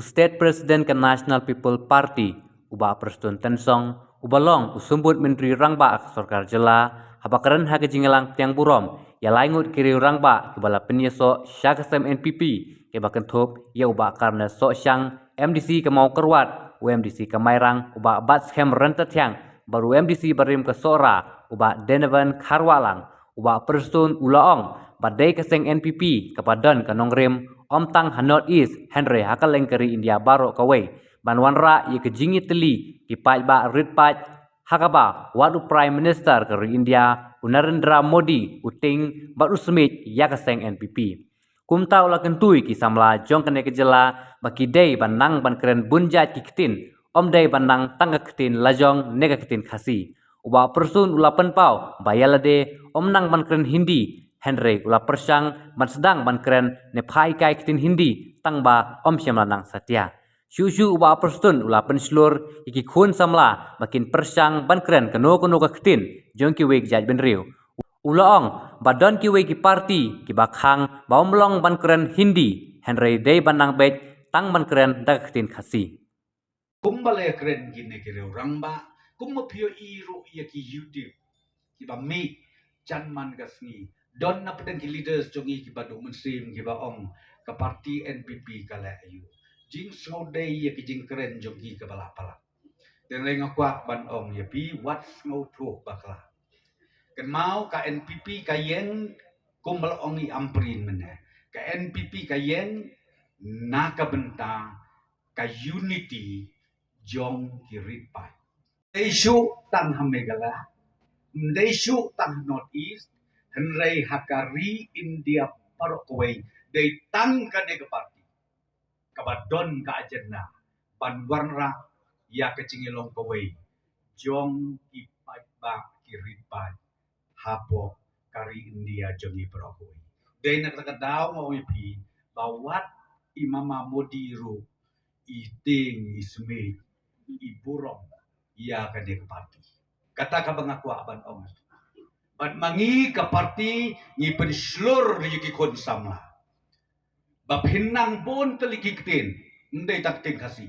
State President ke National People Party, uba Preston Tensong, ubalong usumbut Menteri Rangba Sorkar Jela, habakaran hake jingelang tiang burom, ya laingut kiri Rangba kebala penyeso Syakasem NPP, kebakan top ya uba karena sok syang MDC ke mau kerwat, UMDC ke Mairang, uba Batshem rentet yang, baru UMDC barim ke Sora, uba Denevan Karwalang, uba Preston Ulaong, badai keseng NPP kepadan ke Nongrim, Om Tang Hanot East, Henry Hakaleng keri India Baro Kawai, Banwanra ye kejingi teli, kipai ba ritpai, Hakaba, wadu Prime Minister keri India, Narendra Modi, uting, baru semit, ya keseng NPP. Kumta ula kentui kisamla jong kene kejela, baki day banang ban keren bunjat kikitin, Om day banang tangga kitin lajong nega kitin khasi. Uba persun ula penpau, bayalade, Om nang ban keren Hindi, Henry ula persang ban sedang ban keren nepai kai kitin Hindi tangba Om syamlanang satya. Syushu uba perstun ula penslur iki khun samla makin persang ban keren keno ka kitin jong ki wek jaj benriu. Ulaong badan ki wek ki parti ki bakhang baumlong ban keren Hindi Henry day banang bet tang ban keren dak kitin khasi. Kumbale keren gine kire Rangba kumapio iru ya ki YouTube ki ba mi janman gasni don na pedang ki leaders jongi ki badu mensim ki ba ong ke parti NPP kala ayu jing snodai ya ki jing keren jongi ke bala-bala dan leng akwa ban ong ya pi wat sngo tho bakla kan mau ka NPP ka yen kumbal ong i amprin mene ka NPP ka yen naka benta ka unity jong kiripai Desu tang Hamegala, Desu tang Northeast, Henry Hakari India Parokaway, they tang ka nega party, kabadon ka agenda, banwarna ya kecingilong kaway, jong ipai ba kiripai, hapo kari India jongi Parokaway. They nakakadaw mo ipi, bawat imama modiru, iting isme, iburong, ia ka dia parti. Kata ka bangaku aban ong. Bat mangi ka parti ni penslur di ki kon samla. Bab hinang pun teliki kitin, ndai tak tin kasi.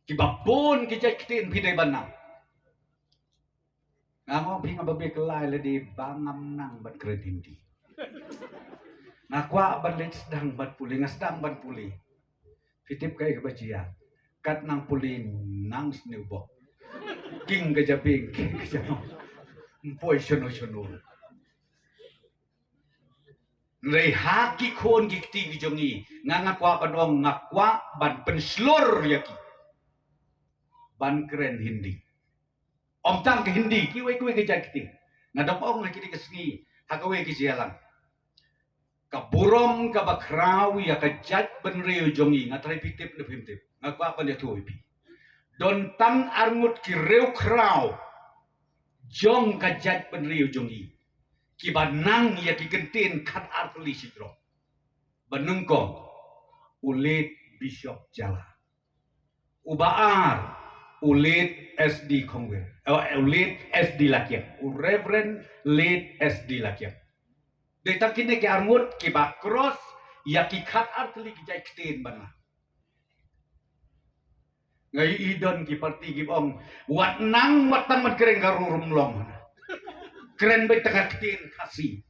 Ki babon ki jai kitin pidai banang. Ngamo pinga babe kelai le di bangam nang bat kredindi. Nakwa ban le sedang bat puli ngasdang ban puli. Fitip kai kebajian. Kat nang pulin nang snewbo king gajabing king gajano mpoi shono rei haki kon gikti gijongi ngangakwa panong ngakwa ban penslur yaki ban keren Hindi om tang ke Hindi kiwe gajakti ngadop ong lagi dikesngi hakawe ki sialang kaburom kabakrawi ya kajat benriu jongi ngatrai pitip le pimtip ngakwa pa dia tuipi don tang arngut ki reu krau jong kajat benriu jongi ki banang ya ki gentin kat artli sidro banungkong ulit bishop jala ubaar ulit SD kongwer ulit SD lakian reverend lit SD lakian Deta kini ke armut ki ba cross ya ki khat artli ki jai ktin bana. Ngai idon ki parti ki bong wat nang watang mat keren garurum long. Keren be tengah ktin kasi.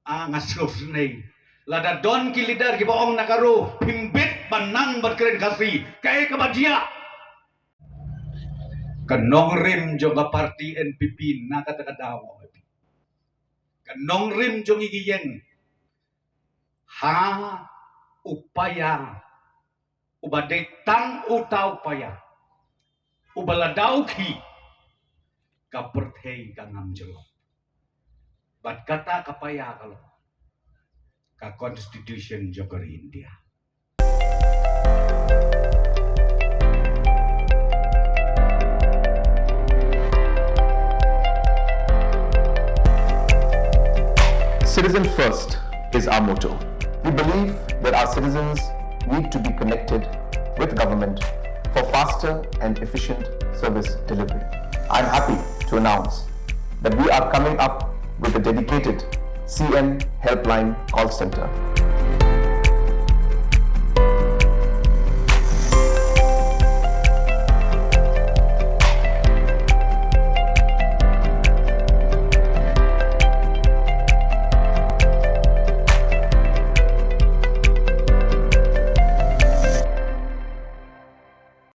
Ngasos nei. Lada don ki leader ki bong nakaru pimbit banang mat keren kasi. Kai kebadia. Kenong rim juga parti NPP nakata-kadaw. Kanong rim jongi giyeng ha upaya ubade tang utau upaya ubaladaw ki kapertay kangam jelo bat kata kapaya kalau ka constitution jogor India Citizen first is our motto. We believe that our citizens need to be connected with government for faster and efficient service delivery. I'm happy to announce that we are coming up with a dedicated CN helpline call center